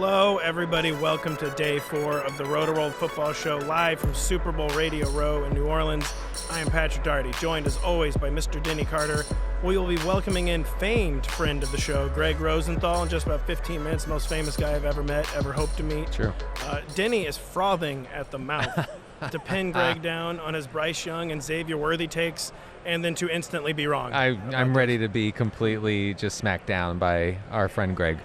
Hello, everybody. Welcome to day 4 of the Rotoworld football show, live from Super Bowl Radio Row in New Orleans. I am Patrick Daugherty, joined as always by Mr. Denny Carter. We will be welcoming in famed friend of the show, Gregg Rosenthal, in just about 15 minutes. Most famous guy I've ever met, ever hoped to meet. True. Denny is frothing at the mouth to pin Gregg down on his Bryce Young and Xavier Worthy takes, and then to instantly be wrong. I'm ready to be completely just smacked down by our friend Gregg.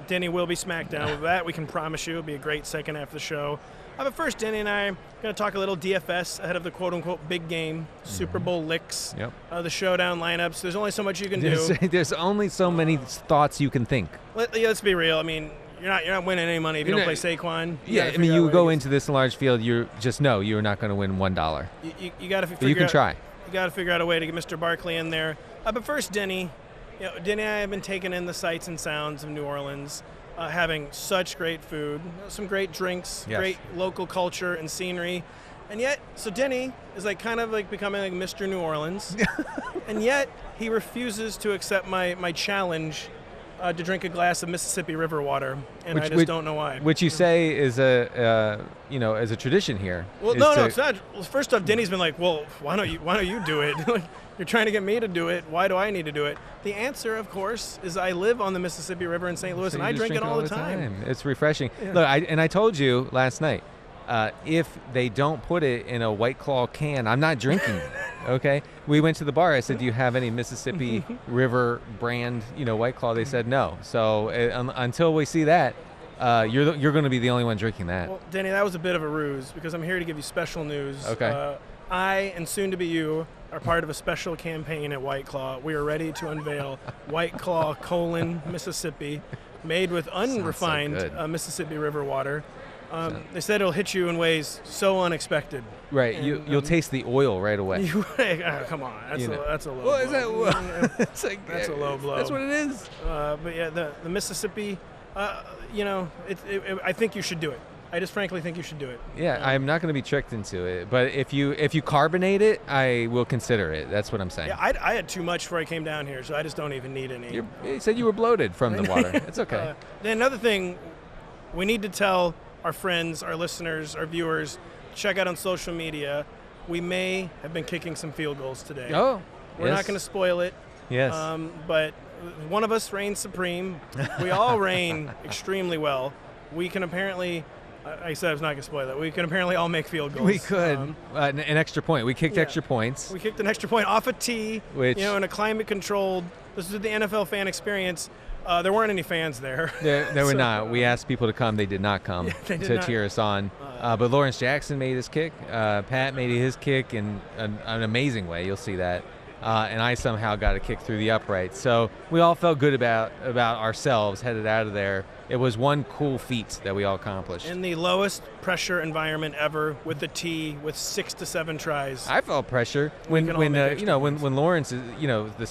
Denny will be smacked down with that. We can promise you it'll be a great second half of the show. But first, Denny and I are going to talk a little DFS ahead of the quote-unquote big game, Super Bowl LIX, the showdown lineups. There's only so much you can do. There's only so many thoughts you can think. Let's be real. I mean, you're not winning any money if you don't play Saquon. You go into this large field, you just know you're not going to win $1. You got to figure you can try. You got to figure out a way to get Mr. Barkley in there. But first, Denny. Denny and I have been taking in the sights and sounds of New Orleans, having such great food, some great drinks, great local culture and scenery. And yet, so Denny is kind of becoming like Mr. New Orleans. And yet, he refuses to accept my challenge to drink a glass of Mississippi River water. And I just don't know why. Which you say is a tradition here. Well, no, it's not. Well, first off, Denny's been like, well, why don't you do it? You're trying to get me to do it. Why do I need to do it? The answer, of course, is I live on the Mississippi River in St. Louis, and I drink it all the time. It's refreshing. Yeah. Look, I told you last night, if they don't put it in a White Claw can, I'm not drinking it, okay? We went to the bar. I said, do you have any Mississippi River brand, White Claw? They said no. So until we see that, you're going to be the only one drinking that. Well, Denny, that was a bit of a ruse because I'm here to give you special news. Okay. I, and soon to be you, are part of a special campaign at White Claw. We are ready to unveil White Claw Mississippi, made with unrefined Mississippi River water. They said it'll hit you in ways so unexpected. Right, and, you'll taste the oil right away. Come on, that's a low blow. Is that? That's a low blow. That's what it is. But yeah, the Mississippi, I think you should do it. I just frankly think you should do it. Yeah, I'm not going to be tricked into it. But if you carbonate it, I will consider it. That's what I'm saying. Yeah, I had too much before I came down here, so I just don't even need any. You said you were bloated from the water. It's okay. Then another thing, we need to tell our friends, our listeners, our viewers, check out on social media. We may have been kicking some field goals today. Oh, We're not going to spoil it. Yes. But one of us reigns supreme. We all reign extremely well. We can apparently... I said I was not going to spoil that. We can apparently all make field goals. We could. An extra point. We kicked extra points. We kicked an extra point off a tee, which, in a climate-controlled, this is the NFL fan experience. There weren't any fans there. There were not. We asked people to come. They did not come to cheer us on. But Lawrence Jackson made his kick. Pat made his kick in an amazing way. You'll see that. And I somehow got a kick through the upright. So we all felt good about ourselves headed out of there. It was one cool feat that we all accomplished. In the lowest pressure environment ever, with the tee, with 6 to 7 tries. I felt pressure when Lawrence is,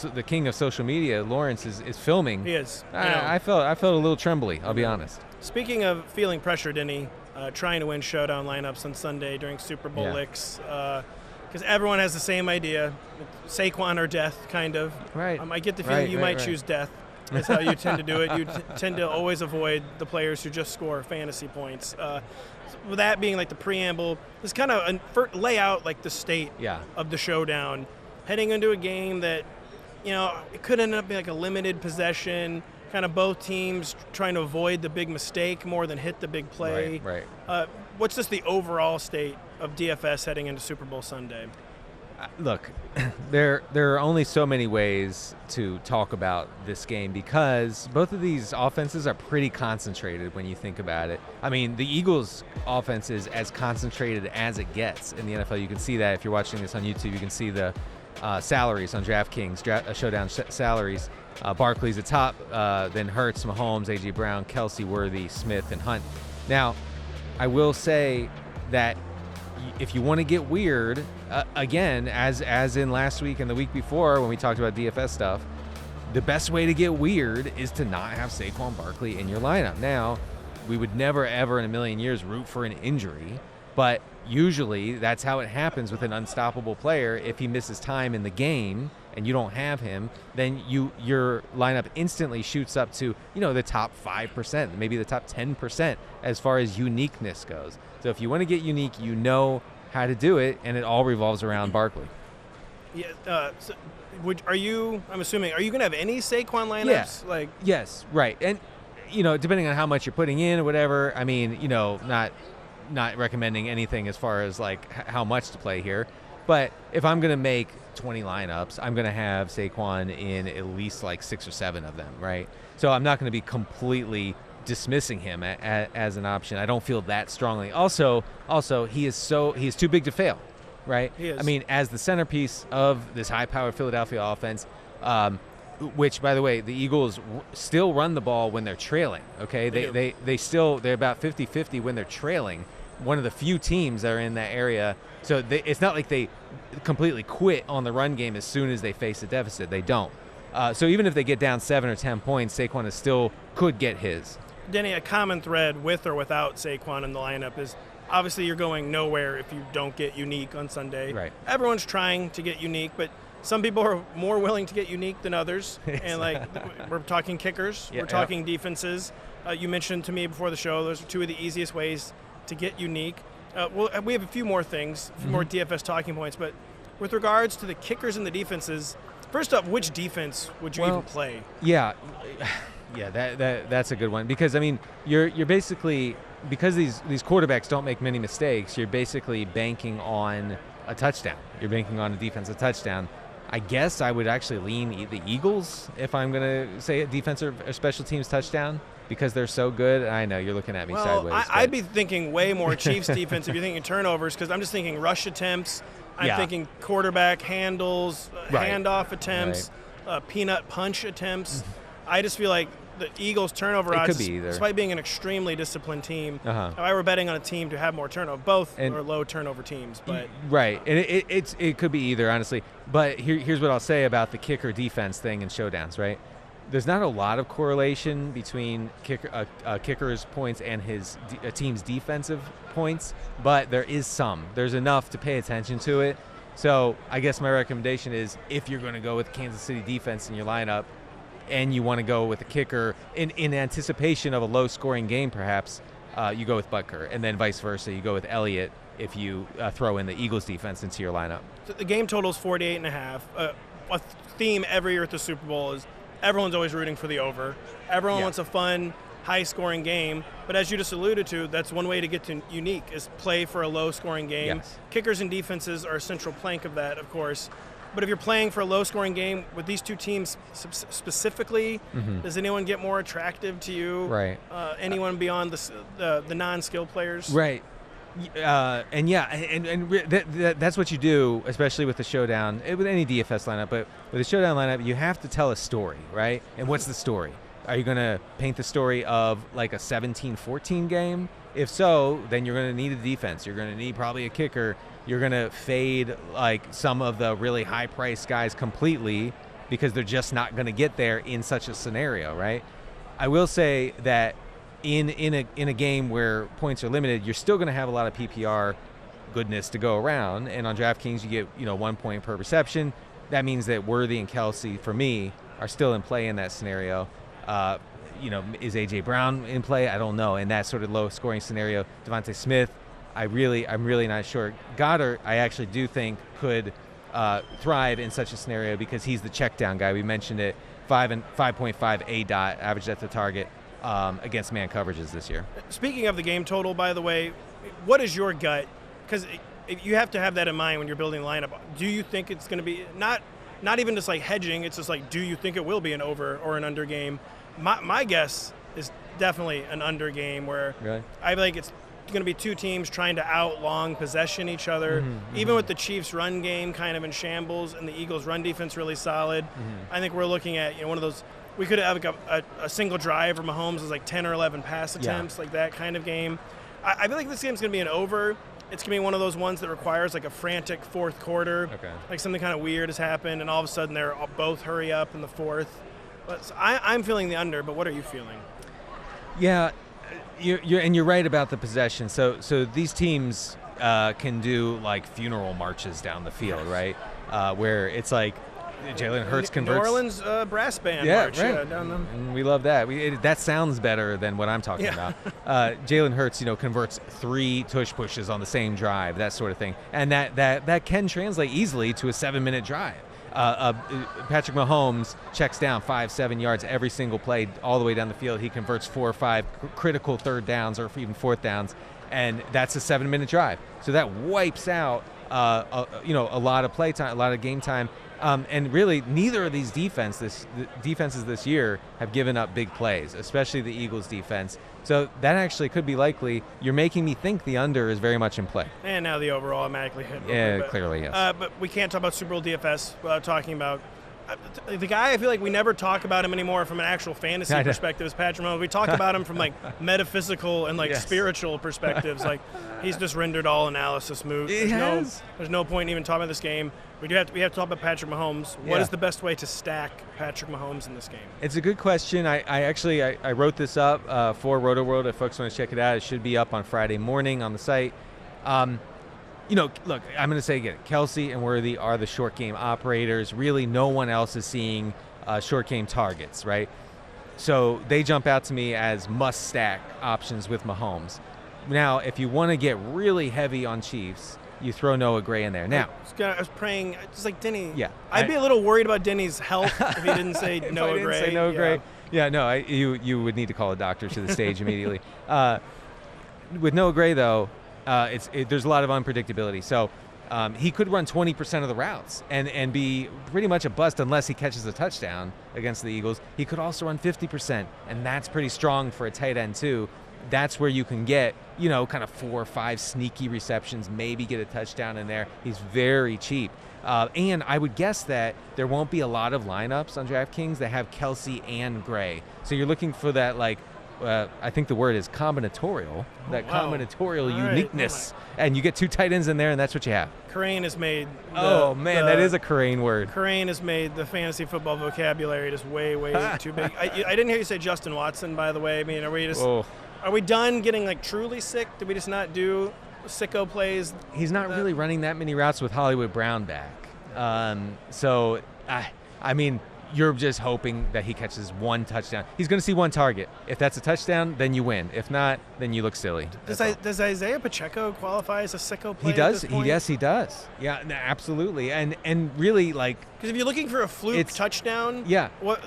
the king of social media. Lawrence is filming. He is. I felt a little trembly. I'll be honest. Speaking of feeling pressure, Denny, trying to win showdown lineups on Sunday during Super Bowl LIX. Because everyone has the same idea, Saquon or death, kind of. Right. I get the feeling you might choose death. That's how you tend to do it. You tend to always avoid the players who just score fantasy points. With that being the preamble, this kind of lay out the state of the showdown, heading into a game that, it could end up being a limited possession. Kind of both teams trying to avoid the big mistake more than hit the big play. Right. What's just the overall state of DFS heading into Super Bowl Sunday? Look, there are only so many ways to talk about this game because both of these offenses are pretty concentrated when you think about it. I mean, the Eagles' offense is as concentrated as it gets in the NFL. You can see that if you're watching this on YouTube. You can see the salaries on DraftKings, showdown salaries. Barkley's at top, then Hurts, Mahomes, A.J. Brown, Kelsey, Worthy, Smith, and Hunt. Now, I will say that if you want to get weird, again, as in last week and the week before when we talked about DFS stuff, the best way to get weird is to not have Saquon Barkley in your lineup. Now, we would never, ever in a million years root for an injury, but usually that's how it happens with an unstoppable player. If he misses time in the game, and you don't have him, then your lineup instantly shoots up to, the top 5%, maybe the top 10% as far as uniqueness goes. So if you want to get unique, you know how to do it, and it all revolves around Barkley. Yeah. I'm assuming, are you going to have any Saquon lineups? Yeah. Yes, right. And, depending on how much you're putting in or whatever, I mean, not recommending anything as far as like how much to play here. But if I'm going to make 20 lineups, I'm going to have Saquon in at least like 6 or 7 of them, right? So I'm not going to be completely dismissing him as an option. I don't feel that strongly. Also, he is too big to fail, right? He is. I mean, as the centerpiece of this high-powered Philadelphia offense, which, by the way, the Eagles still run the ball when they're trailing, okay? They're about 50-50 when they're trailing. One of the few teams that are in that area. So it's not like they completely quit on the run game as soon as they face a deficit. They don't. So even if they get down 7 or 10 points, Saquon could get his. Denny, a common thread with or without Saquon in the lineup is obviously you're going nowhere if you don't get unique on Sunday. Right. Everyone's trying to get unique, but some people are more willing to get unique than others. And we're talking kickers, we're talking defenses. You mentioned to me before the show, those are 2 of the easiest ways to get unique. We have a few more things, a few more DFS talking points, but with regards to the kickers and the defenses, first up, which defense would you even play? Yeah, that's a good one, because I mean you're basically, because these quarterbacks don't make many mistakes, you're basically banking on a touchdown. You're banking on a defensive touchdown. I guess I would actually lean the Eagles if I'm going to say a defensive or special teams touchdown, because they're so good. I know you're looking at me sideways. I'd be thinking way more Chiefs defense if you're thinking turnovers, because I'm just thinking rush attempts. I'm thinking quarterback handles, handoff attempts, peanut punch attempts. I just feel like the Eagles' turnover odds, despite being an extremely disciplined team, if I were betting on a team to have more turnover, both are low turnover teams. But right, and it could be either, honestly. But here's what I'll say about the kicker defense thing in showdowns, right? There's not a lot of correlation between kicker's points and a team's defensive points, but there is some. There's enough to pay attention to it. So I guess my recommendation is, if you're going to go with Kansas City defense in your lineup, and you want to go with a kicker in anticipation of a low-scoring game, perhaps, you go with Butker, and then vice versa, you go with Elliott if you throw in the Eagles defense into your lineup. So the game total is 48.5. A theme every year at the Super Bowl is everyone's always rooting for the over. Everyone wants a fun, high-scoring game, but as you just alluded to, that's one way to get to unique, is play for a low-scoring game. Yes. Kickers and defenses are a central plank of that, of course. But if you're playing for a low-scoring game with these 2 teams specifically, does anyone get more attractive to you? Right. Anyone beyond the non-skilled players? Right. That's what you do, especially with the showdown, with any DFS lineup. But with a showdown lineup, you have to tell a story, right? And what's the story? Are you going to paint the story of like a 17-14 game? If so, then you're going to need a defense. You're going to need probably a kicker. You're going to fade like some of the really high-priced guys completely, because they're just not going to get there in such a scenario, right? I will say that in a game where points are limited, you're still going to have a lot of PPR goodness to go around. And on DraftKings, you get 1 point per reception. That means that Worthy and Kelsey, for me, are still in play in that scenario. Is A.J. Brown in play? I don't know. In that sort of low-scoring scenario, Devontae Smith, I'm really not sure. Goddard, I actually do think could thrive in such a scenario, because he's the check down guy. We mentioned it, 5.5 A-dot average depth of target against man coverages this year. Speaking of the game total, by the way, what is your gut? Because you have to have that in mind when you're building a lineup. Do you think it's going to be not even just like hedging? It's just like, do you think it will be an over or an under game? My guess is definitely an under game, where I think it's going to be 2 teams trying to outlong possession each other. Even with the Chiefs' run game kind of in shambles and the Eagles' run defense really solid, I think we're looking at one of those. We could have like a single drive where Mahomes is like 10 or 11 pass attempts, like that kind of game. I feel like this game's going to be an over. It's going to be one of those ones that requires like a frantic fourth quarter. Like something kind of weird has happened, and all of a sudden they're both hurry up in the fourth. But so I'm feeling the under, but what are you feeling? Yeah, you're right about the possession. So these teams can do like funeral marches down the field, right? Where it's like Jalen Hurts converts. New Orleans brass band Yeah, march. right. Yeah, down them. And we love that. That sounds better than what I'm talking about. Jalen Hurts, converts 3 tush pushes on the same drive, that sort of thing. And that can translate easily to a 7-minute drive. Patrick Mahomes checks down 5-7 yards every single play all the way down the field. He converts 4 or 5 critical third downs or even fourth downs, and that's a 7-minute drive. So that wipes out a lot of play time, a lot of game time. And really, neither of these defenses this year have given up big plays, especially the Eagles' defense. So that actually could be likely. You're making me think the under is very much in play. And now the over automatically hit. Yeah, clearly, yes. But we can't talk about Super Bowl DFS without talking about the guy. I feel like we never talk about him anymore from an actual fantasy perspective is Patrick Mahomes. We talk about him from like metaphysical and like spiritual perspectives. Like he's just rendered all analysis moot. There's no point in even talking about this game. We have to talk about Patrick Mahomes. What is the best way to stack Patrick Mahomes in this game? It's a good question. I wrote this up for Rotoworld. If folks want to check it out, it should be up on Friday morning on the site. Look, I'm going to say again, Kelsey and Worthy are the short game operators. Really, no one else is seeing short game targets, right? So they jump out to me as must stack options with Mahomes. Now, if you want to get really heavy on Chiefs, you throw Noah Gray in there. Now, I was praying, just like Denny. Yeah, I'd be a little worried about Denny's health if he didn't say Noah Gray. Say Noah Gray. Yeah, no, you would need to call a doctor to the stage immediately. With Noah Gray, though, there's a lot of unpredictability. So he could run 20% of the routes and be pretty much a bust unless he catches a touchdown against the Eagles. He could also run 50%, and that's pretty strong for a tight end too. That's where you can get, kind of 4 or 5 sneaky receptions, maybe get a touchdown in there. He's very cheap. And I would guess that there won't be a lot of lineups on DraftKings that have Kelsey and Gray. So you're looking for that, I think the word is combinatorial, combinatorial uniqueness. And you get 2 tight ends in there, and that's what you have. Crane has made that is a Crane word. Crane has made the fantasy football vocabulary just way, way too big. I didn't hear you say Justin Watson, by the way. I mean, are we done getting truly sick? Did we just not do sicko plays? He's not really running that many routes with Hollywood Brown back. So, I mean, you're just hoping that he catches 1 touchdown. He's going to see 1 target. If that's a touchdown, then you win. If not, then you look silly. Does Isaiah Pacheco qualify as a sicko play? He does. Yes, he does. Yeah, absolutely. And really, because if you're looking for a fluke touchdown, what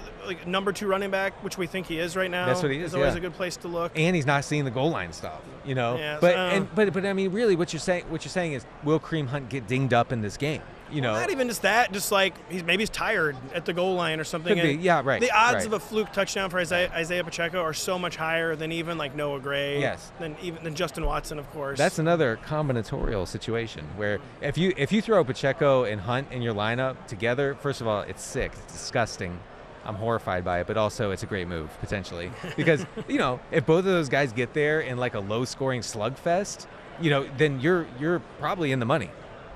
number 2 running back, which we think he is right now, that's what he is. Always a good place to look. And he's not seeing the goal line stuff, Yeah, but I mean, really, what you're saying is, will Kareem Hunt get dinged up in this game? Not even just that, just he's tired at the goal line or something. Could be. Yeah, right. The odds of a fluke touchdown for Isaiah Pacheco are so much higher than even Noah Gray. Yes. Than Justin Watson, of course. That's another combinatorial situation where if you throw Pacheco and Hunt in your lineup together, first of all, it's sick, it's disgusting. I'm horrified by it, but also it's a great move potentially because if both of those guys get there in a low-scoring slugfest, then you're probably in the money.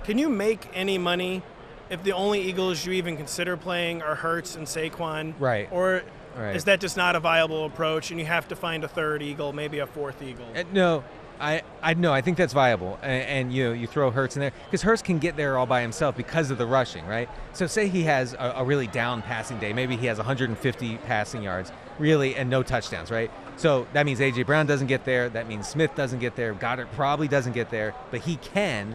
Can you make any money if the only Eagles you even consider playing are Hurts and Saquon? Right. Or is that just not a viable approach and you have to find a 3rd Eagle, maybe a 4th Eagle? No. I think that's viable, and you throw Hurts in there because Hurts can get there all by himself because of the rushing, right? So say he has a really down passing day, maybe he has 150 passing yards, really, and no touchdowns, right? So that means A.J. Brown doesn't get there. That means Smith doesn't get there. Goddard probably doesn't get there, but he can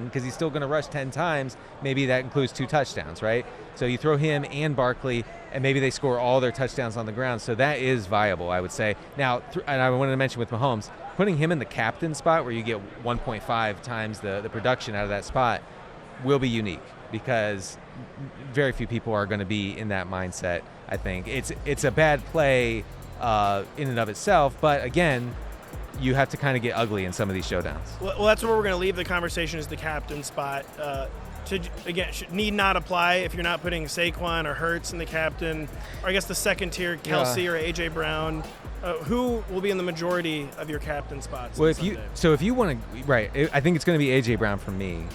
because he's still going to rush 10 times. Maybe that includes 2 touchdowns, right? So you throw him and Barkley, and maybe they score all their touchdowns on the ground. So that is viable, I would say. Now, and I wanted to mention with Mahomes, putting him in the captain spot where you get 1.5 times the production out of that spot will be unique because very few people are going to be in that mindset, I think. It's a bad play in and of itself, but again, you have to kind of get ugly in some of these showdowns. Well, that's where we're going to leave the conversation, is the captain spot. Need not apply if you're not putting Saquon or Hurts in the captain, or I guess the second tier, Kelsey or A.J. Brown. Who will be in the majority of your captain spots? Well, if you want to, right, I think it's going to be A.J. Brown for me.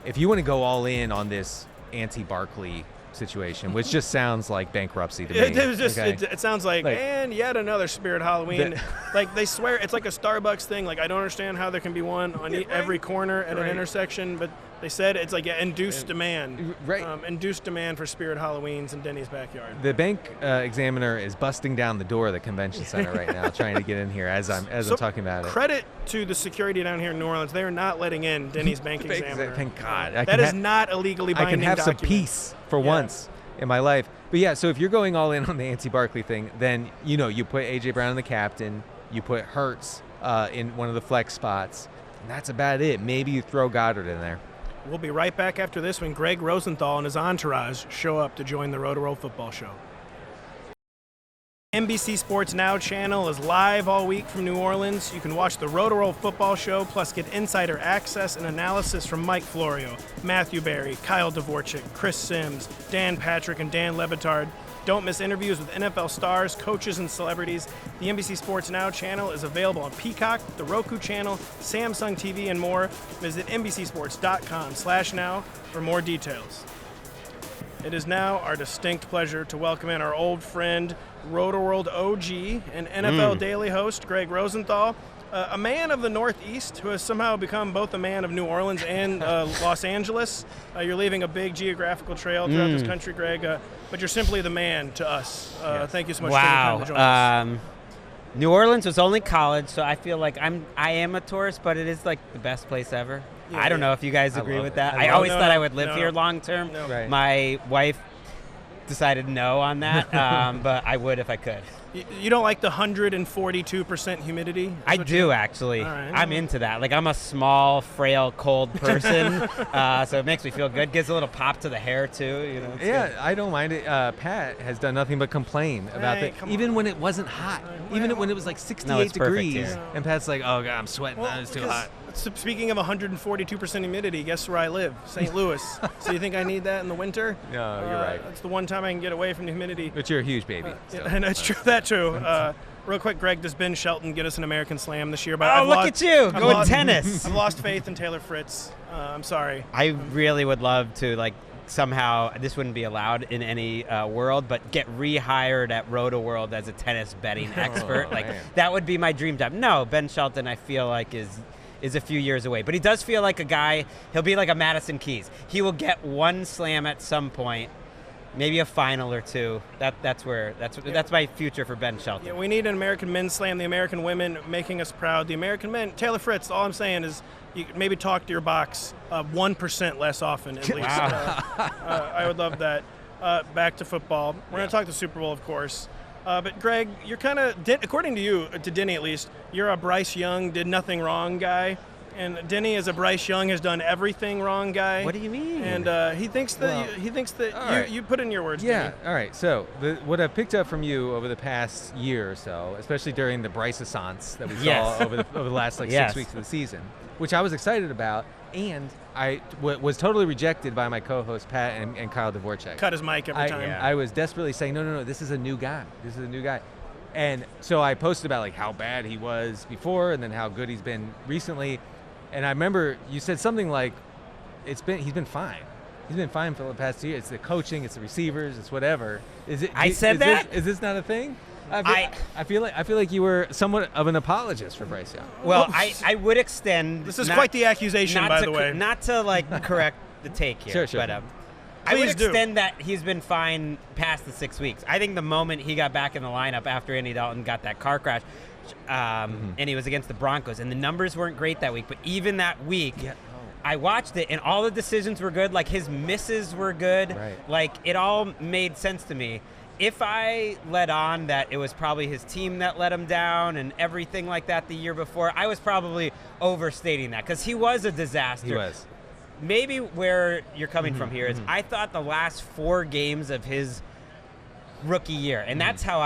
If you want to go all in on this anti-Barkley situation, which just sounds like bankruptcy to me. It sounds like and yet another Spirit Halloween. They swear it's like a Starbucks thing. I don't understand how there can be one on every corner at an intersection, but They said it's like an induced demand. Right. Induced demand for Spirit Halloweens in Denny's backyard. The bank examiner is busting down the door of the convention center right now, trying to get in here as I'm talking about it. Credit to the security down here in New Orleans. They are not letting in Denny's bank examiner. Thank God. That is not a legally binding document. I can have document. some peace for once in my life. But yeah, so if you're going all in on the anti-Barkley thing, then you put A.J. Brown in the captain, you put Hurts in one of the flex spots, and that's about it. Maybe you throw Goddard in there. We'll be right back after this when Gregg Rosenthal and his entourage show up to join the Rotoworld football show. NBC Sports Now channel is live all week from New Orleans. You can watch the Rotoworld football show, plus get insider access and analysis from Mike Florio, Matthew Berry, Kyle Dvorchak, Chris Sims, Dan Patrick, and Dan Lebitard. Don't miss interviews with NFL stars, coaches, and celebrities. The NBC Sports Now channel is available on Peacock, the Roku channel, Samsung TV, and more. Visit NBCSports.com/now for more details. It is now our distinct pleasure to welcome in our old friend, Rotoworld OG and NFL Daily host, Gregg Rosenthal, a man of the Northeast who has somehow become both a man of New Orleans and Los Angeles. You're leaving a big geographical trail throughout this country, Greg, but you're simply the man to us. Thank you so much for taking time to join us. New Orleans was only college, so I feel like I am a tourist, but it is like the best place ever. Yeah, I don't know if you guys agree with that. I always thought I would live here long term. No. Right. My wife decided no on that, but I would if I could. You don't like the 142% humidity? I do, actually. Right. I'm into that. Like, I'm a small, frail, cold person, so it makes me feel good. Gives a little pop to the hair, too. Yeah, good. I don't mind it. Pat has done nothing but complain about that. Even when it wasn't hot. Even when it was like 68 degrees. Here. And Pat's like, oh, God, I'm sweating. It's too hot. Speaking of 142% humidity, guess where I live? St. Louis. So you think I need that in the winter? No, you're right. That's the one time I can get away from the humidity. But you're a huge baby. And it's true. That too. Real quick, Greg, does Ben Shelton get us an American Slam this year? But look at you, going tennis. I've lost faith in Taylor Fritz. I'm sorry. I really would love to, somehow, this wouldn't be allowed in any world, but get rehired at Rotoworld as a tennis betting expert. That would be my dream job. No, Ben Shelton, I feel like, is a few years away. But he does feel like a guy, he'll be like a Madison Keys. He will get one slam at some point, maybe a final or two. That's my future for Ben Shelton. Yeah, we need an American men's slam, the American women making us proud. The American men, Taylor Fritz, all I'm saying is you maybe talk to your box 1% less often at least. Wow. I would love that. Back to football. We're going to talk the Super Bowl, of course. But Greg, you're kind of, according to you, to Denny at least, you're a Bryce Young did nothing wrong guy, and Denny is a Bryce Young has done everything wrong guy. What do you mean? And he thinks that you put in your words. Yeah. Denny. All right. So what I've picked up from you over the past year or so, especially during the Bryce-assance that we saw over the last 6 weeks of the season, which I was excited about, and I was totally rejected by my co-host Pat and Kyle Dvorchak. Cut his mic every time. I was desperately saying, no, this is a new guy. This is a new guy. And so I posted about how bad he was before and then how good he's been recently. And I remember you said something like, he's been fine. He's been fine for the past year. It's the coaching, it's the receivers, it's whatever. Is this not a thing? I feel like you were somewhat of an apologist for Bryce Young. Well, I would extend. This is quite the accusation, by the way. Not to correct the take here, sure. but I would extend that he's been fine past the 6 weeks. I think the moment he got back in the lineup after Andy Dalton got that car crash, and he was against the Broncos, and the numbers weren't great that week, but even that week. Yeah. I watched it, and all the decisions were good. His misses were good. Right. It all made sense to me. If I let on that it was probably his team that let him down and everything like that the year before, I was probably overstating that because he was a disaster. He was. Maybe where you're coming from here is I thought the last 4 games of his rookie year, and that's how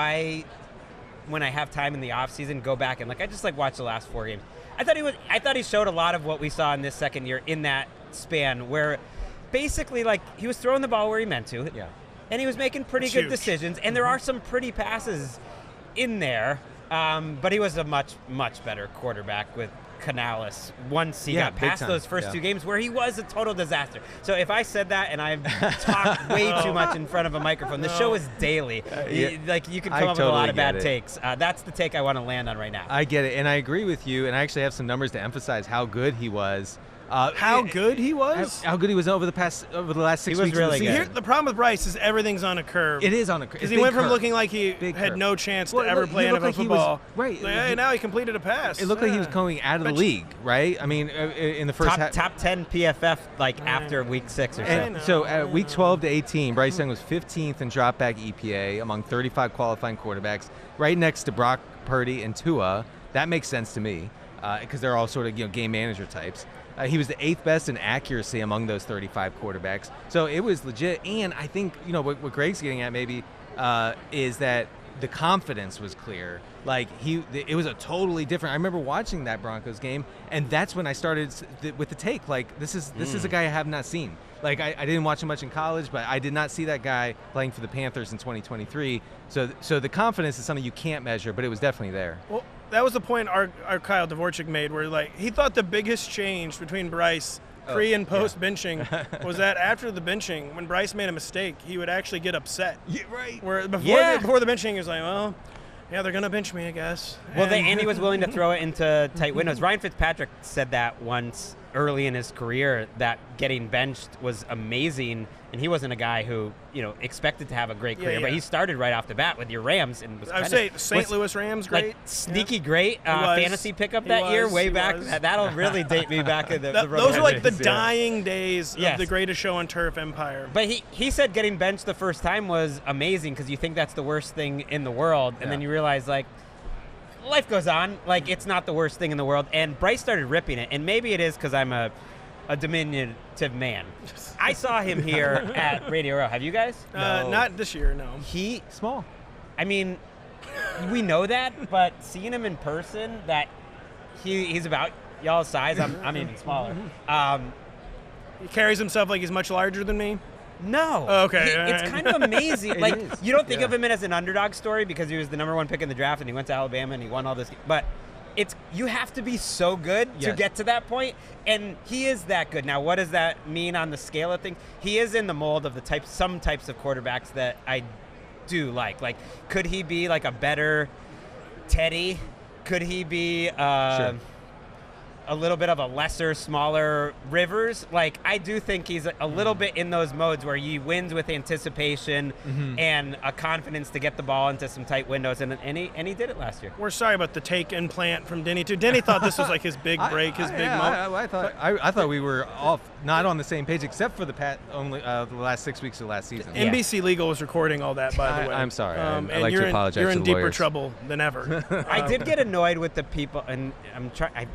when I have time in the offseason, go back and I just watch the last 4 games. I thought he showed a lot of what we saw in this second year in that span where basically he was throwing the ball where he meant to. Yeah. And he was making pretty good decisions, and there are some pretty passes in there, but he was a much, much better quarterback with Canales once he got past those first 2 games where he was a total disaster. So if I said that and I've talked way too much in front of a microphone, the show is daily. You can come up with a lot of bad takes. That's the take I want to land on right now. I get it, and I agree with you, and I actually have some numbers to emphasize how good he was How good he was? How good he was over the last 6 weeks. He was really good. The problem with Bryce is everything's on a curve. It is on a curve. Because he went from looking like he had no chance to ever play NFL football. Right. Now he completed a pass. It looked like he was going out of the league, right? I mean, in the first top 10 PFF after week 6 or so. So at week 12 to 18, Bryce Young was 15th in dropback EPA among 35 qualifying quarterbacks, right next to Brock Purdy and Tua. That makes sense to me because they're all sort of game manager types. He was the 8th best in accuracy among those 35 quarterbacks. So it was legit. And I think, what Gregg's getting at maybe is that the confidence was clear. Like, it was a totally different. I remember watching that Broncos game, and that's when I started with the take. Like, this is a guy I have not seen. Like, I didn't watch him much in college, but I did not see that guy playing for the Panthers in 2023. So the confidence is something you can't measure, but it was definitely there. Well, that was the point our Kyle Dvorak made, where he thought the biggest change between Bryce pre and post benching was that after the benching, when Bryce made a mistake, he would actually get upset. Yeah, right. Where before the benching, he was like, well, yeah, they're gonna bench me, I guess. Well, and he was willing to throw it into tight windows. Ryan Fitzpatrick said that once early in his career, that getting benched was amazing, and he wasn't a guy who expected to have a great career, but he started right off the bat with your Rams and was. I would say the St. Louis Rams, great, sneaky great fantasy pickup that year, way back. That'll really date me back in the those are like the dying days of the greatest show on turf empire. But he said getting benched the first time was amazing because you think that's the worst thing in the world, and then you realize life goes on. It's not the worst thing in the world. And Bryce started ripping it. And maybe it is because I'm a diminutive man. I saw him here at Radio Row. Have you guys? No. Not this year, no. He small. I mean, we know that, but seeing him in person, that he's about y'all's size. I'm even smaller. He carries himself like he's much larger than me. No. Oh, okay. It's kind of amazing. You don't think of him as an underdog story because he was the number 1 pick in the draft and he went to Alabama and he won all this. But you have to be so good to get to that point, and he is that good. Now, what does that mean on the scale of things? He is in the mold of some types of quarterbacks that I do like. Like, could he be like a better Teddy? Could he be a little bit of a lesser, smaller Rivers? I do think he's a little bit in those modes where he wins with anticipation and a confidence to get the ball into some tight windows, and he did it last year. We're sorry about the take implant from Denny too. Denny thought this was like his big break, his big moment. I thought we were not on the same page, except for the last 6 weeks of last season. NBC Legal was recording all that, by the way. I'm sorry. I'd like to apologize. You're in to the deeper lawyers. trouble than ever. I did get annoyed with the people, and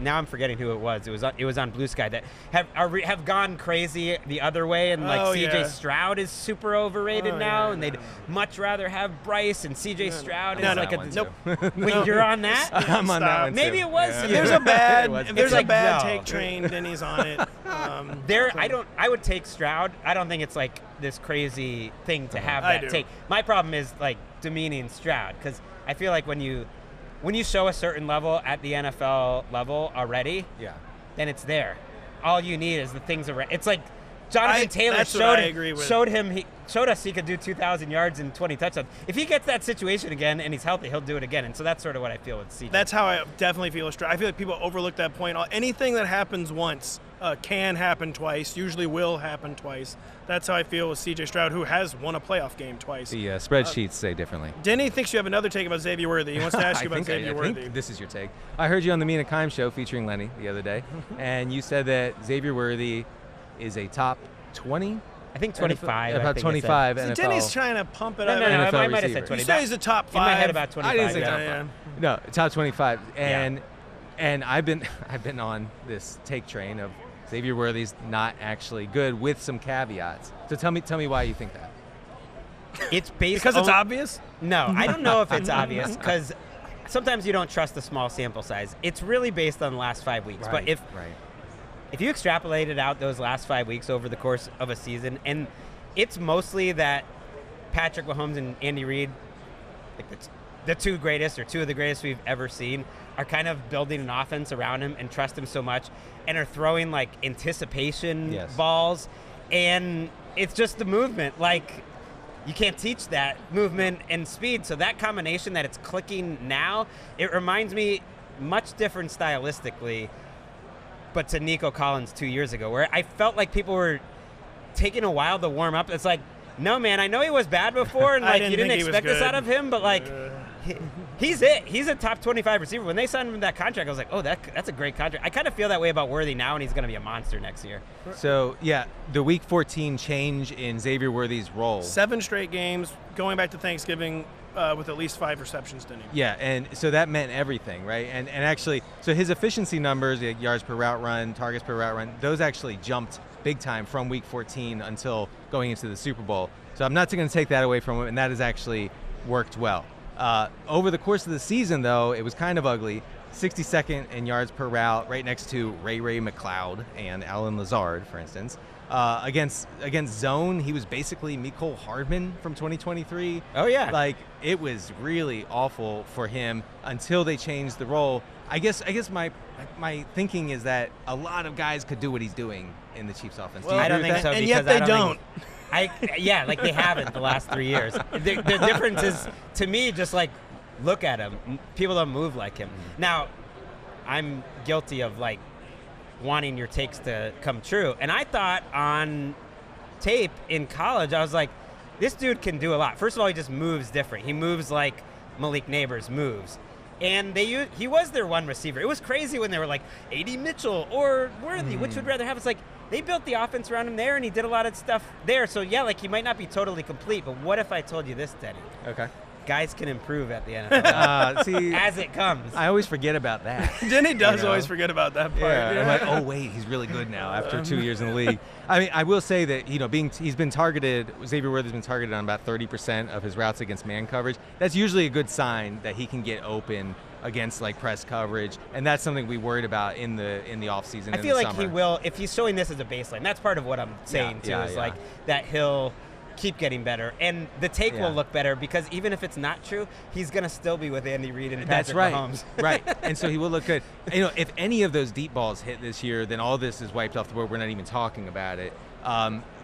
now I'm forgetting who it was. It was on Blue Sky that have gone crazy the other way, and CJ Stroud is super overrated now, and they'd much rather have Bryce, and CJ Stroud is nope. Wait, you're on that? I'm on that one. Maybe it was. If there's a bad take train, Denny's on it. I would take Stroud. I don't think it's like this crazy thing to have that take. My problem is demeaning Stroud, because I feel like when you show a certain level at the NFL level already, then it's there. All you need is the things around. It's like Jonathan Taylor showed us he could do 2,000 yards and 20 touchdowns. If he gets that situation again and he's healthy, he'll do it again. And so that's sort of what I feel with CJ. That's how I definitely feel with Stroud. I feel like people overlook that point. Anything that happens once can happen twice, usually will happen twice. That's how I feel with CJ Stroud, who has won a playoff game twice. The spreadsheets say differently. Denny thinks you have another take about Xavier Worthy. He wants to ask you about Xavier Worthy. I think this is your take. I heard you on the Mina Kimes show featuring Lenny the other day, and you said that Xavier Worthy is a top 20? I think 25. About 25 NFL. Denny's trying to pump it up. No, I might have said 20. You say he's a top 5. In my head, about 25. I didn't say top 5. No, top 25. And I've been on this take train of Xavier Worthy's not actually good, with some caveats. So tell me why you think that. It's based because it's obvious? No, I don't know if it's obvious, because sometimes you don't trust the small sample size. It's really based on the last 5 weeks. Right, but if you extrapolated out those last 5 weeks over the course of a season, and it's mostly that Patrick Mahomes and Andy Reid, the two greatest or two of the greatest we've ever seen, are kind of building an offense around him and trust him so much, and are throwing anticipation balls, and it's just the movement. You can't teach that movement and speed. So that combination that it's clicking now, it reminds me much different stylistically but to Nico Collins 2 years ago, where I felt like people were taking a while to warm up. It's like, no, man, I know he was bad before, and like you didn't expect this out of him, but like he's it. He's a top 25 receiver. When they signed him that contract, I was like, oh, that's a great contract. I kind of feel that way about Worthy now, and he's going to be a monster next year. So, yeah, the Week 14 change in Xavier Worthy's role. 7 straight games, going back to Thanksgiving with at least 5 receptions, Denny. Yeah, and so that meant everything, right? And actually, so his efficiency numbers, like yards per route run, targets per route run, those actually jumped big time from Week 14 until going into the Super Bowl. So I'm not going to take that away from him, and that has actually worked well. Over the course of the season, though, it was kind of ugly. 62nd in yards per route, right next to Ray McLeod and Alan Lazard, for instance. Against zone, he was basically Mecole Hardman from 2023. Oh, yeah. Like, it was really awful for him until they changed the role. I guess my thinking is that a lot of guys could do what he's doing in the Chiefs offense. Well, I don't think so. And yet they don't. Like they haven't the last 3 years. The difference is, to me, just like, look at him. People don't move like him. Now, I'm guilty of like wanting your takes to come true. And I thought on tape in college, I was like, this dude can do a lot. First of all, he just moves different. He moves like Malik Neighbors moves. And he was their one receiver. It was crazy when they were like, A.D. Mitchell or Worthy, which would rather have? It's like, they built the offense around him there, and he did a lot of stuff there. So, yeah, like, he might not be totally complete, but what if I told you this, Denny? Okay. Guys can improve at the NFL see, as it comes. I always forget about that. Denny does always forget about that part. Yeah. I'm like, oh, wait, he's really good now after 2 years in the league. I mean, I will say that, he's been targeted, Xavier Worthy's been targeted on about 30% of his routes against man coverage. That's usually a good sign that he can get open against like press coverage, and that's something we worried about in the offseason. I feel like he will, if he's showing this as a baseline. That's part of what I'm saying too. Like that he'll keep getting better, and the take will look better because even if it's not true, he's gonna still be with Andy Reid and Patrick Mahomes. Right, and so he will look good. If any of those deep balls hit this year, then all this is wiped off the board. We're not even talking about it.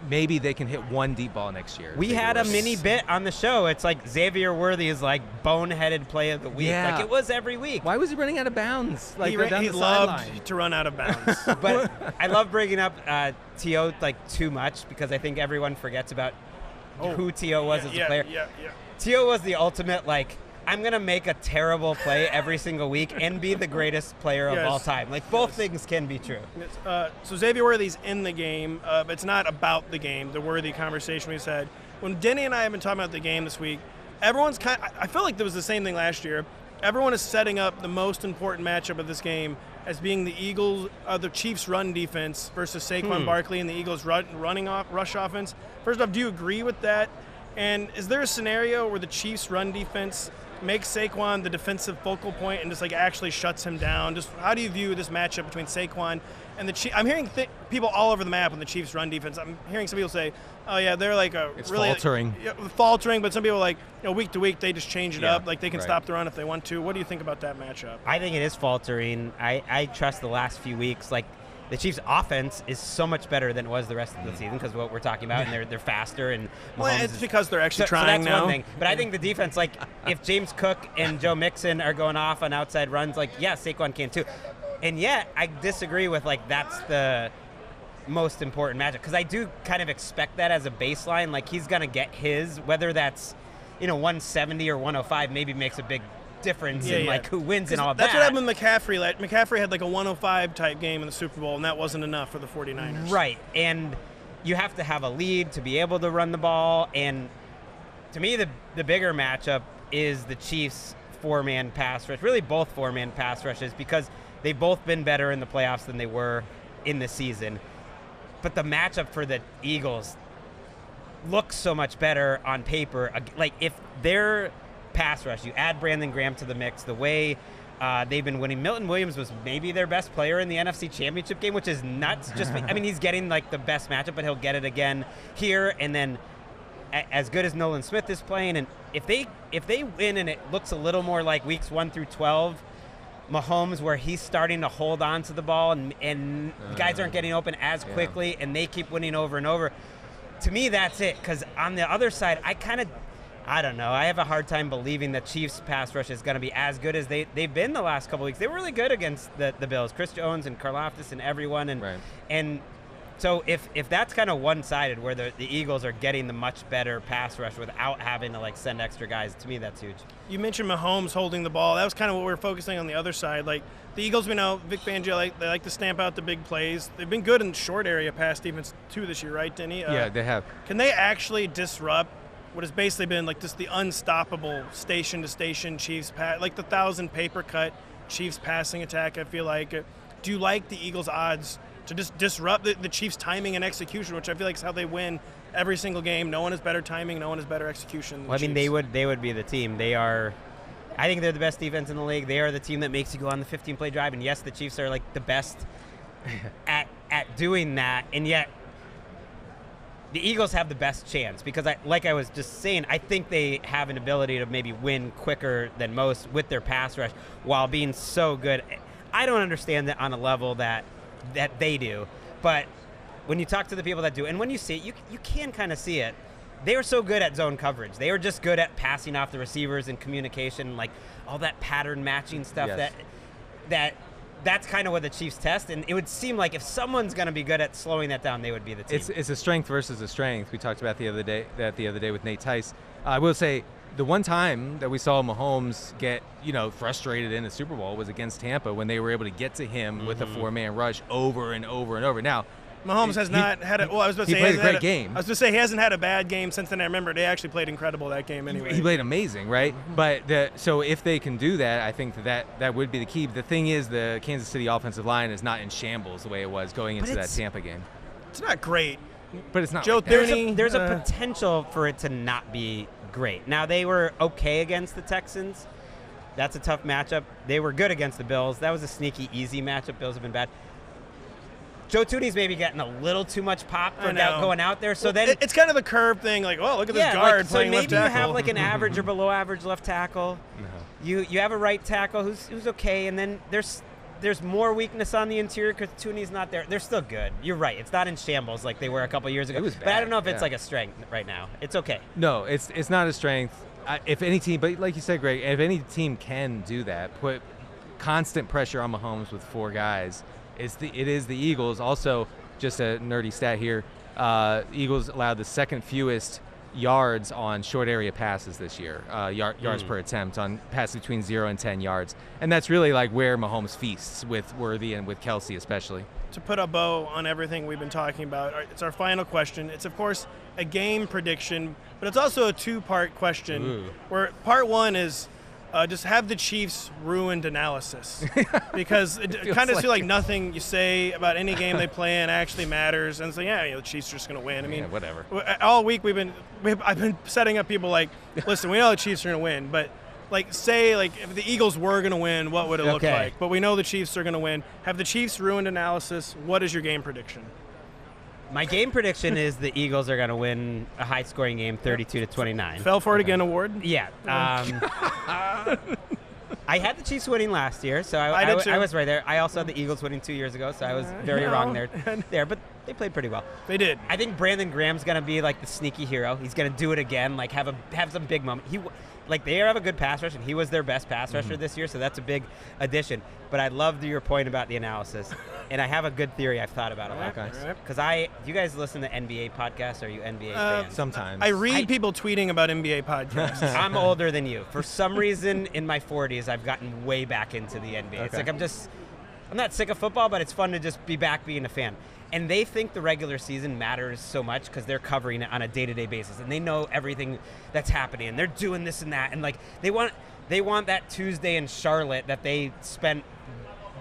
Maybe they can hit one deep ball next year. We had a mini bit on the show. It's like Xavier Worthy is like boneheaded play of the week. Yeah. Like it was every week. Why was he running out of bounds? Like he loved to run out of bounds. But I love bringing up T.O. like too much because I think everyone forgets about who T.O. was as a player. T.O. was the ultimate like, I'm going to make a terrible play every single week and be the greatest player of all time. Like, both things can be true. So Xavier Worthy's in the game, but it's not about the game, the Worthy conversation we said. When Denny and I have been talking about the game this week, everyone's I feel like there was the same thing last year. Everyone is setting up the most important matchup of this game as being the Chiefs' run defense versus Saquon Barkley and the Eagles' rush offense. First off, do you agree with that? And is there a scenario where the Chiefs' run defense makes Saquon the defensive focal point and just like actually shuts him down? Just how do you view this matchup between Saquon and the Chiefs? I'm hearing people all over the map on the Chiefs' run defense. I'm hearing some people say, "Oh yeah, they're like it's really faltering." Faltering, but some people are like, week to week they just change it up. Like they can right. stop the run if they want to. What do you think about that matchup? I think it is faltering. I trust the last few weeks. Like the Chiefs' offense is so much better than it was the rest of the season because of what we're talking about, and they're faster. And well, it's because they're actually trying so that's now. one thing. But I think the defense, like if James Cook and Joe Mixon are going off on outside runs, like Saquon can too. And yet I disagree with like that's the most important matchup because I do kind of expect that as a baseline. Like he's gonna get his, whether that's 170 or 105, maybe makes a big difference in like who wins and all that's that. That's what happened with McCaffrey. McCaffrey had like a 105 type game in the Super Bowl, and that wasn't enough for the 49ers. Right, and you have to have a lead to be able to run the ball. And to me, the bigger matchup is the Chiefs' four-man pass rush. Really, both four-man pass rushes because they've both been better in the playoffs than they were in the season. But the matchup for the Eagles looks so much better on paper. Like if they're pass rush, you add Brandon Graham to the mix, the way they've been winning. Milton Williams was maybe their best player in the NFC Championship game, which is nuts. He's getting like the best matchup, but he'll get it again here. And then as good as Nolan Smith is playing, and if they win and it looks a little more like weeks 1 through 12, Mahomes, where he's starting to hold on to the ball and guys aren't getting open as quickly and they keep winning over and over. To me, that's it. Because on the other side, I kind of I don't know. I have a hard time believing the Chiefs' pass rush is going to be as good as they've been the last couple weeks. They were really good against the Bills. Chris Jones and Karlaftis and everyone. And so if that's kind of one-sided, where the Eagles are getting the much better pass rush without having to like send extra guys, to me that's huge. You mentioned Mahomes holding the ball. That was kind of what we were focusing on the other side. Like the Eagles, we know Vic Fangio, they like to stamp out the big plays. They've been good in short area pass defense too this year, right, Denny? Yeah, they have. Can they actually disrupt what has basically been like just the unstoppable station-to-station Chiefs pass, like the 1,000 paper cut Chiefs passing attack? I feel like. Do you like the Eagles' odds to just disrupt the Chiefs' timing and execution, which I feel like is how they win every single game? No one has better timing, no one has better execution. Well, I mean, they would be the team. They are. I think they're the best defense in the league. They are the team that makes you go on the 15-play drive. And yes, the Chiefs are like the best at doing that, and yet the Eagles have the best chance because, like I was just saying, I think they have an ability to maybe win quicker than most with their pass rush while being so good. I don't understand that on a level that they do, but when you talk to the people that do, and when you see it, you can kind of see it. They are so good at zone coverage. They are just good at passing off the receivers and communication, like all that pattern matching stuff. Yes. That's kind of what the Chiefs test, and it would seem like if someone's going to be good at slowing that down, they would be the team. It's a strength versus a strength. We talked about the other day with Nate Tice. I will say the one time that we saw Mahomes get frustrated in the Super Bowl was against Tampa when they were able to get to him with a 4-man rush over and over and over. Now, Mahomes has not had a. Well, I was about to say he played a great game. I was going to say he hasn't had a bad game since then. I remember they actually played incredible that game anyway. He played amazing, right? But so if they can do that, I think that would be the key. The thing is, the Kansas City offensive line is not in shambles the way it was going into that Tampa game. It's not great, but it's not. Joe Thuney, there's a potential for it to not be great. Now they were okay against the Texans. That's a tough matchup. They were good against the Bills. That was a sneaky, easy matchup. Bills have been bad. Joe Thuney's maybe getting a little too much pop for going out there. So then it's kind of the curve thing, like, oh, look at this guard playing left tackle. So maybe you have like an average or below average left tackle. No. You have a right tackle who's okay, and then there's more weakness on the interior because Thuney's not there. They're still good. You're right. It's not in shambles like they were a couple years ago. It was bad, but I don't know if it's like a strength right now. It's okay. No, it's not a strength. If any team, but like you said, Greg, if any team can do that, put constant pressure on Mahomes with 4 guys, it is the Eagles. Also, just a nerdy stat here, Eagles allowed the second fewest yards on short area passes this year, yards per attempt on passes between 0 and 10 yards. And that's really like where Mahomes feasts with Worthy and with Kelsey especially. To put a bow on everything we've been talking about, it's our final question. It's, of course, a game prediction, but it's also a 2-part question where part 1 is just have the Chiefs ruined analysis because it kind of feels like nothing you say about any game they play in actually matters. And so, the Chiefs are just going to win. I mean, whatever. All week I've been setting up people like, listen, we know the Chiefs are going to win, but say if the Eagles were going to win, what would it look like? But we know the Chiefs are going to win. Have the Chiefs ruined analysis? What is your game prediction? My game prediction is the Eagles are going to win a high-scoring game, 32-29. Fell for it again award? Yeah. I had the Chiefs winning last year, so I was right there. I also had the Eagles winning 2 years ago, so I was very wrong there. But they played pretty well. They did. I think Brandon Graham's going to be like the sneaky hero. He's going to do it again, like have some big moment. They have a good pass rush, and he was their best pass rusher this year, so that's a big addition. But I loved your point about the analysis, and I have a good theory I've thought about a lot. Because do you guys listen to NBA podcasts? Are you NBA fans? Sometimes. I read people tweeting about NBA podcasts. I'm older than you. For some reason, in my 40s, I've gotten way back into the NBA. It's like I'm not sick of football, but it's fun to just be back being a fan. And they think the regular season matters so much because they're covering it on a day-to-day basis, and they know everything that's happening, and they're doing this and that, and they want that Tuesday in Charlotte that they spent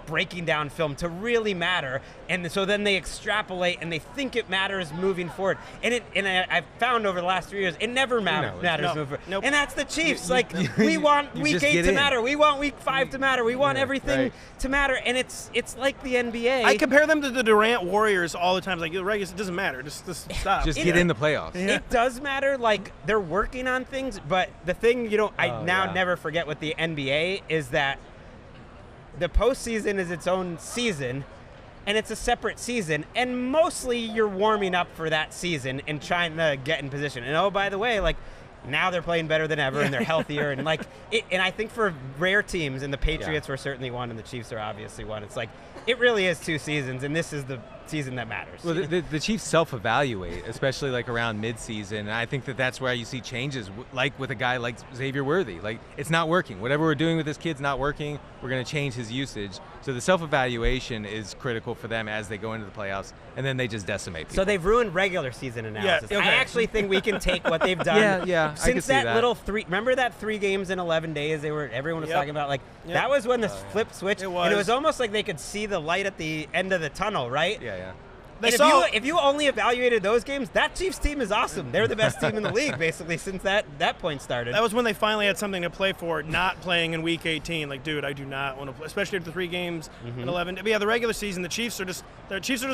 breaking down film to really matter, and so then they extrapolate and they think it matters moving forward. And I've found over the last 3 years, it never matters moving forward. Nope. And that's the Chiefs. We want week 8 to matter. We want week 5 to matter. We want everything to matter. And it's like the NBA. I compare them to the Durant Warriors all the time. Like, it doesn't matter. Just stop. Just get in the playoffs. Yeah. It does matter. Like, they're working on things, but the thing never forget with the NBA is that the postseason is its own season, and it's a separate season, and mostly you're warming up for that season and trying to get in position. And by the way, Now they're playing better than ever, and they're healthier. And and I think for rare teams, and the Patriots were certainly one, and the Chiefs are obviously one. It's like it really is 2 seasons, and this is the season that matters. Well, the Chiefs self-evaluate, especially like around mid-season, and I think that's where you see changes, like with a guy like Xavier Worthy. Like, it's not working. Whatever we're doing with this kid's not working. We're going to change his usage. So the self-evaluation is critical for them as they go into the playoffs, and then they just decimate people. So they've ruined regular season analysis. Yeah, okay. I actually think we can take what they've done. Since that little remember that 3 games in 11 days everyone was talking about, that was when the flip switch. It was. And it was almost like they could see the light at the end of the tunnel, right? Yeah. If you only evaluated those games, that Chiefs team is awesome. They're the best team in the league, basically, since that point started. That was when they finally had something to play for, not playing in Week 18. Like, dude, I do not want to play, especially after 3 games in 11. But yeah, the regular season, the Chiefs are just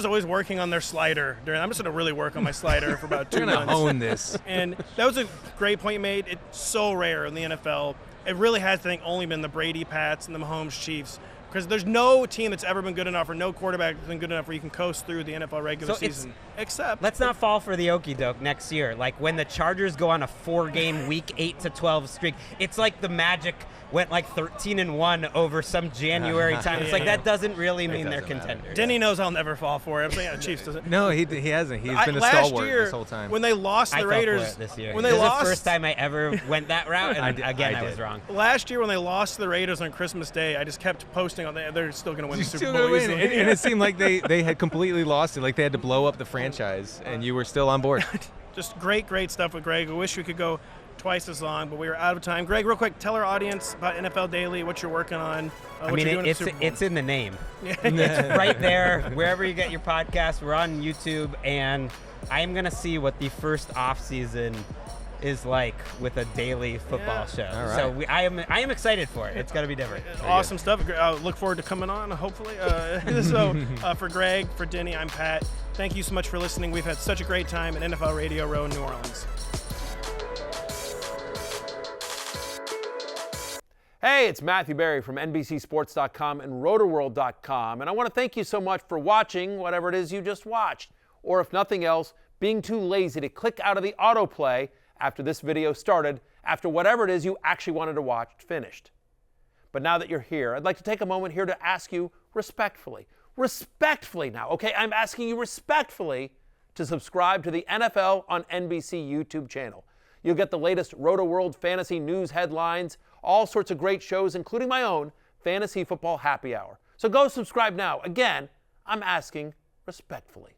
always working on their slider. I'm just going to really work on my slider for about 2 months. We're going to own this. And that was a great point you made. It's so rare in the NFL. It really has, I think, only been the Brady Pats and the Mahomes Chiefs. Because there's no team that's ever been good enough, or no quarterback that's been good enough where you can coast through the NFL regular season. Except, let's not fall for the okie doke next year. Like when the Chargers go on a 4-game Week 8 to 12 streak, it's like the Magic went like 13-1 over some January time. It's that doesn't really mean they're contenders. Denny knows I'll never fall for it. I'm saying, Chiefs doesn't. No, he hasn't. He's been a stalwart this whole time. When they lost the Raiders this year, when they lost, the first time I ever went that route, and I was wrong. Last year when they lost the Raiders on Christmas Day, I just kept posting on that they're still going to win the Super Bowl. And it seemed like they had completely lost it. Like they had to blow up the franchise, and you were still on board. Just great stuff with Gregg. I wish we could go twice as long, but we were out of time. Gregg, real quick, tell our audience about NFL Daily, what you're working on. It's in the name. It's right there, wherever you get your podcast. We're on YouTube, and I'm going to see what the first off season is like with a daily football show. All right. So I am excited for it. It's going to be different. Awesome stuff. I look forward to coming on, hopefully. For Gregg, for Denny, I'm Pat. Thank you so much for listening. We've had such a great time at NFL Radio Row in New Orleans. Hey, it's Matthew Berry from NBCSports.com and Rotoworld.com, and I want to thank you so much for watching whatever it is you just watched, or if nothing else, being too lazy to click out of the autoplay after this video started, after whatever it is you actually wanted to watch finished. But now that you're here, I'd like to take a moment here to ask you respectfully now, okay? I'm asking you respectfully to subscribe to the NFL on NBC YouTube channel. You'll get the latest Rotoworld fantasy news headlines, all sorts of great shows, including my own Fantasy Football Happy Hour. So go subscribe now. Again, I'm asking respectfully.